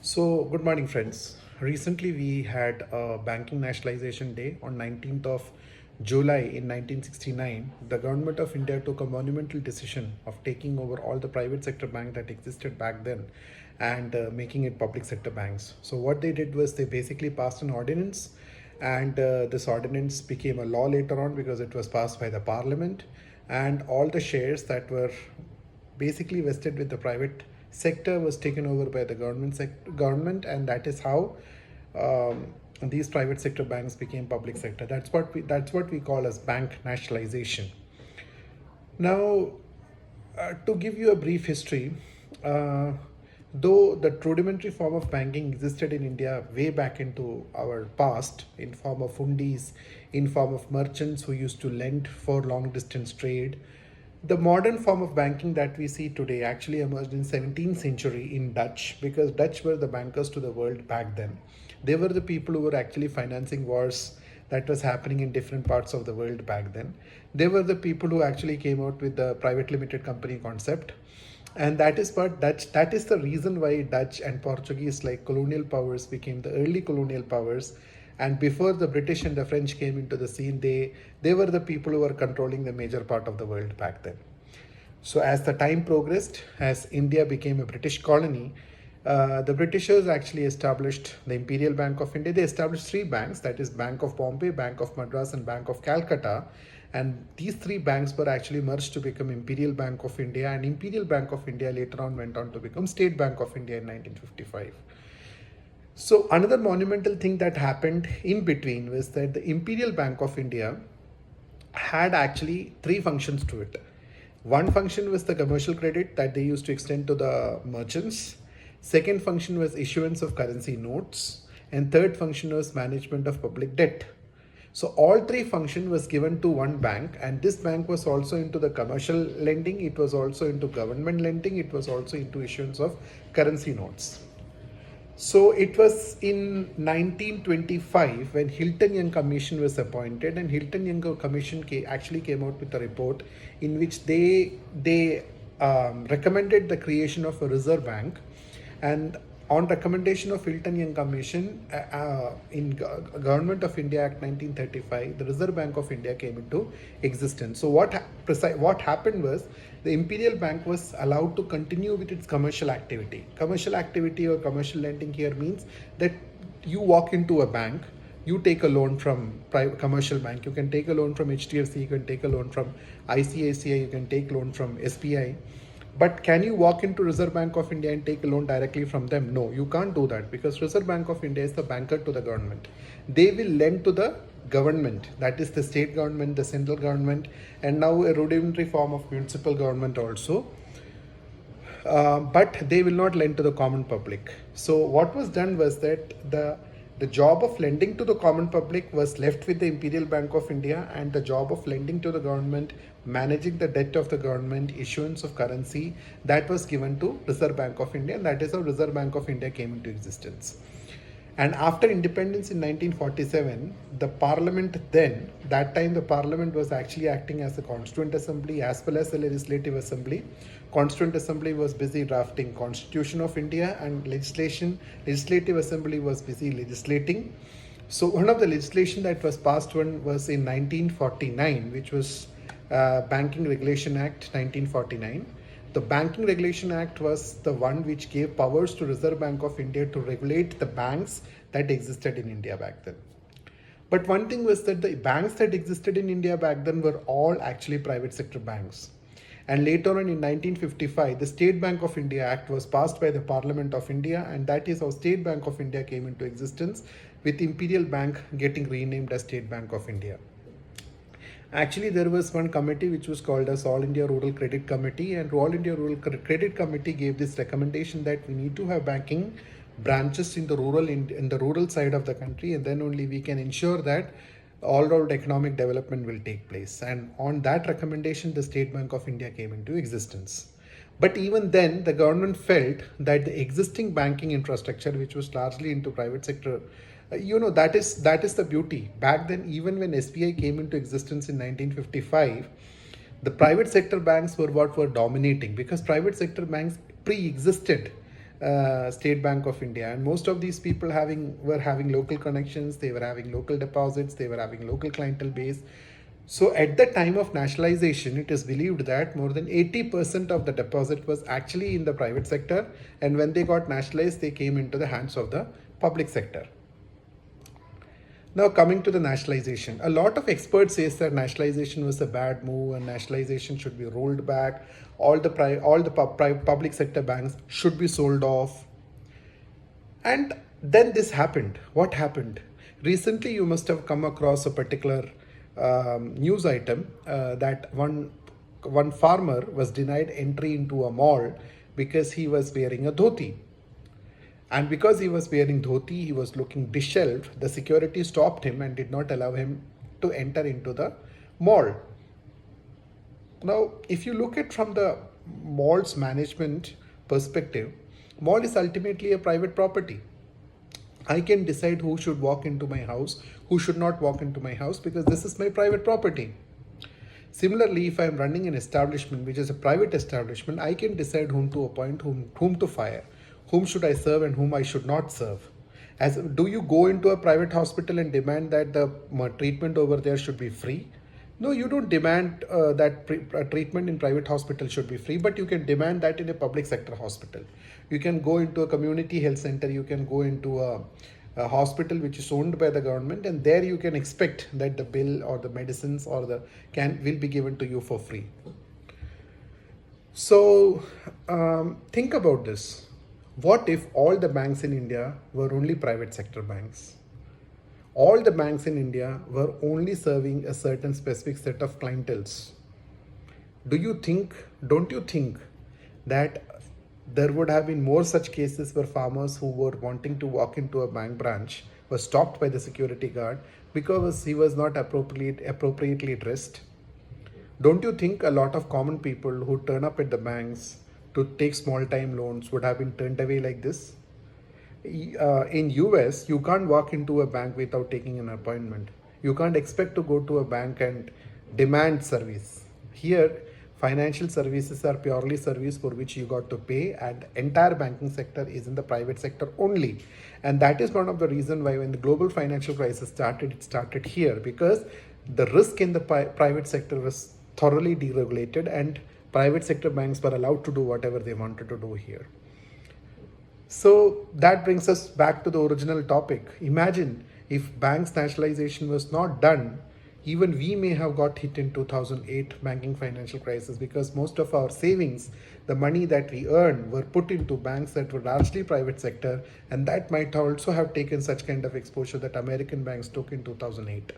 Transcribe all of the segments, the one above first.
So, good morning, friends. Recently, we had a banking nationalization day on 19th of July in 1969. The government of India took a monumental decision of taking over all the private sector banks that existed back then and making it public sector banks. So, what they did was they basically passed an ordinance, and this ordinance became a law later on because it was passed by the parliament, and all the shares that were basically vested with the private sector was taken over by the government, and that is how these private sector banks became public sector. That's what we call as bank nationalization. Now, to give you a brief history, uh, though the rudimentary form of banking existed in India way back into our past in form of hundis, in form of merchants who used to lend for long distance trade, the modern form of banking that we see today actually emerged in 17th century in Dutch, because Dutch were the bankers to the world back then. They were the people who were actually financing wars that was happening in different parts of the world back then. They were the people who actually came out with the private limited company concept. And that is the reason why Dutch and Portuguese, like colonial powers, became the early colonial powers. And before the British and the French came into the scene, they were the people who were controlling the major part of the world back then. So as the time progressed, as India became a British colony, the Britishers actually established the Imperial Bank of India. They established three banks, that is Bank of Bombay, Bank of Madras, and Bank of Calcutta. And these three banks were actually merged to become Imperial Bank of India, and Imperial Bank of India later on went on to become State Bank of India in 1955. So another monumental thing that happened in between was that the Imperial Bank of India had actually three functions to it. One function was the commercial credit that they used to extend to the merchants. Second function was issuance of currency notes. And third function was management of public debt. So all three function was given to one bank, and this bank was also into the commercial lending, it was also into government lending, it was also into issuance of currency notes. So it was in 1925 when Hilton Young Commission was appointed, and Hilton Young Commission actually came out with a report in which they recommended the creation of a reserve bank. And on recommendation of Hilton Young Commission, in Government of India Act 1935, the Reserve Bank of India came into existence. So what happened was the Imperial Bank was allowed to continue with its commercial activity. Commercial activity or commercial lending here means that you walk into a bank, you take a loan from private commercial bank, you can take a loan from HDFC, you can take a loan from ICICI, you can take loan from SBI. But can you walk into Reserve Bank of India and take a loan directly from them? No, you can't do that, because Reserve Bank of India is the banker to the government. They will lend to the government, that is the state government, the central government, and now a rudimentary form of municipal government also. But they will not lend to the common public. So what was done was that the job of lending to the common public was left with the Imperial Bank of India, and the job of lending to the government, managing the debt of the government, issuance of currency, that was given to Reserve Bank of India, and that is how Reserve Bank of India came into existence. And after independence in 1947, the parliament then, that time the parliament was actually acting as a constituent assembly as well as a legislative assembly. Constituent assembly was busy drafting Constitution of India and legislation. Legislative assembly was busy legislating. So one of the legislation that was passed one was in 1949, which was Banking Regulation Act 1949. The Banking Regulation Act was the one which gave powers to Reserve Bank of India to regulate the banks that existed in India back then. But one thing was that the banks that existed in India back then were all actually private sector banks. And later on in 1955, the State Bank of India Act was passed by the Parliament of India, and that is how State Bank of India came into existence, with Imperial Bank getting renamed as State Bank of India. Actually, there was one committee which was called as All India Rural Credit Committee, and All India Rural Credit Committee gave this recommendation that we need to have banking branches in the rural side of the country, and then only we can ensure that all-round economic development will take place. And on that recommendation, the State Bank of India came into existence. But even then, the government felt that the existing banking infrastructure, which was largely into private sector, that is the beauty. Back then, even when SBI came into existence in 1955, the private sector banks were what were dominating, because private sector banks pre-existed State Bank of India, and most of these people were having local connections, they were having local deposits, they were having local clientele base. So at the time of nationalization, it is believed that more than 80% of the deposit was actually in the private sector, and when they got nationalized, they came into the hands of the public sector. Now coming to the nationalization, a lot of experts says that nationalization was a bad move and nationalization should be rolled back. All the public sector banks should be sold off. And then this happened. What happened? Recently, you must have come across a particular news item that one farmer was denied entry into a mall because he was wearing a dhoti. And because he was wearing dhoti, he was looking disheveled. The security stopped him and did not allow him to enter into the mall. Now, if you look at from the mall's management perspective, mall is ultimately a private property. I can decide who should walk into my house, who should not walk into my house, because this is my private property. Similarly, if I am running an establishment which is a private establishment, I can decide whom to appoint, whom to fire, whom should I serve and whom I should not serve. As do you go into a private hospital and demand that the treatment over there should be free? No, you don't demand that treatment in private hospital should be free, but you can demand that in a public sector hospital. You can go into a community health center, you can go into a hospital which is owned by the government, and there you can expect that the bill or the medicines or will be given to you for free. So think about this. What if all the banks in India were only private sector banks? All the banks in India were only serving a certain specific set of clienteles. Don't you think that there would have been more such cases where farmers who were wanting to walk into a bank branch were stopped by the security guard because he was not appropriately dressed? Don't you think a lot of common people who turn up at the banks to take small time loans would have been turned away like this? In US, you can't walk into a bank without taking an appointment. You can't expect to go to a bank and demand service. Here, financial services are purely service for which you got to pay, and entire banking sector is in the private sector only. And that is one of the reasons why when the global financial crisis started, it started here, because the risk in the private sector was thoroughly deregulated and private sector banks were allowed to do whatever they wanted to do here. So that brings us back to the original topic. Imagine if banks nationalization was not done, even we may have got hit in 2008 banking financial crisis, because most of our savings, the money that we earned, were put into banks that were largely private sector, and that might also have taken such kind of exposure that American banks took in 2008.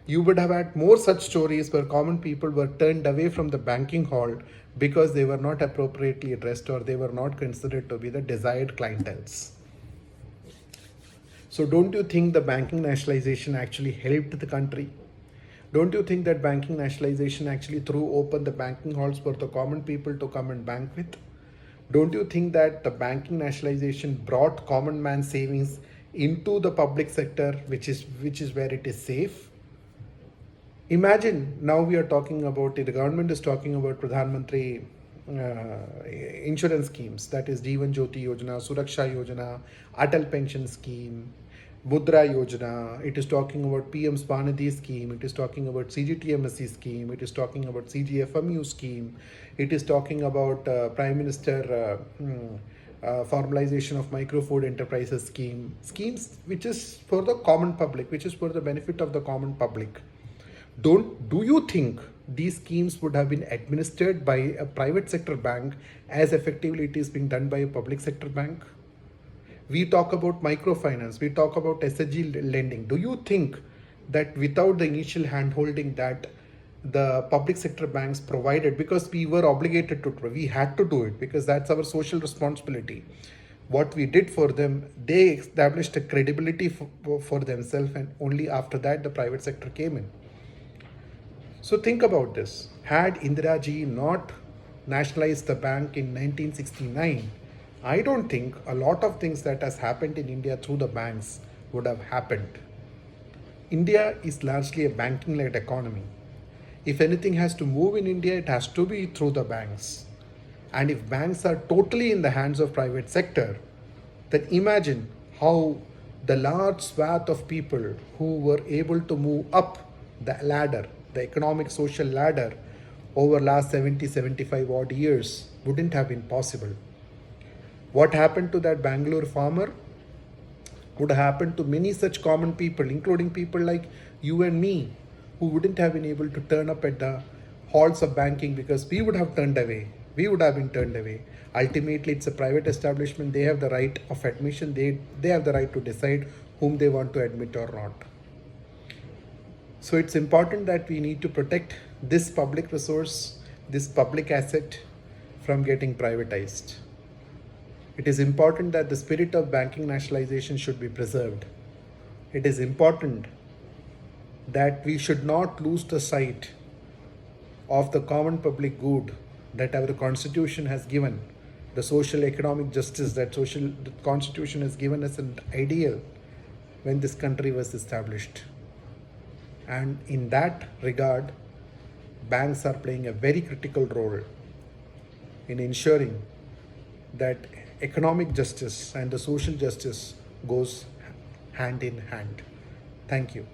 You would have had more such stories where common people were turned away from the banking hall because they were not appropriately addressed or they were not considered to be the desired clienteles. So don't you think the banking nationalization actually helped the country? Don't you think that banking nationalization actually threw open the banking halls for the common people to come and bank with? Don't you think that the banking nationalization brought common man savings into the public sector, which is where it is safe? Imagine now we are talking about it, the government is talking about Pradhan Mantri insurance schemes, that is Jeevan Jyoti Yojana, Suraksha Yojana, Atal Pension Scheme, Mudra Yojana. It is talking about PM Swanidhi scheme. It is talking about CGTMSE scheme. It is talking about CGFMU scheme. It is talking about Prime Minister formalization of micro food enterprises schemes which is for the common public, which is for the benefit of the common public. Do you think these schemes would have been administered by a private sector bank as effectively it is being done by a public sector bank? We talk about microfinance, we talk about SHG lending. Do you think that without the initial handholding that the public sector banks provided, because we were obligated to, we had to do it because that's our social responsibility. What we did for them, they established a credibility for themselves, and only after that the private sector came in. So think about this. Had Indira Ji not nationalized the bank in 1969, I don't think a lot of things that has happened in India through the banks would have happened. India is largely a banking-led economy. If anything has to move in India, it has to be through the banks. And if banks are totally in the hands of private sector, then imagine how the large swath of people who were able to move up the ladder, the economic social ladder, over last 70, 75 odd years wouldn't have been possible. What happened to that Bangalore farmer would happen to many such common people, including people like you and me, who wouldn't have been able to turn up at the halls of banking because we would have turned away. We would have been turned away. Ultimately, it's a private establishment. They have the right of admission. They have the right to decide whom they want to admit or not. So it's important that we need to protect this public resource, this public asset from getting privatized. It is important that the spirit of banking nationalization should be preserved. It is important that we should not lose the sight of the common public good that our constitution has given, the social economic justice that the constitution has given us an ideal when this country was established. And in that regard, banks are playing a very critical role in ensuring that economic justice and the social justice goes hand in hand. Thank you.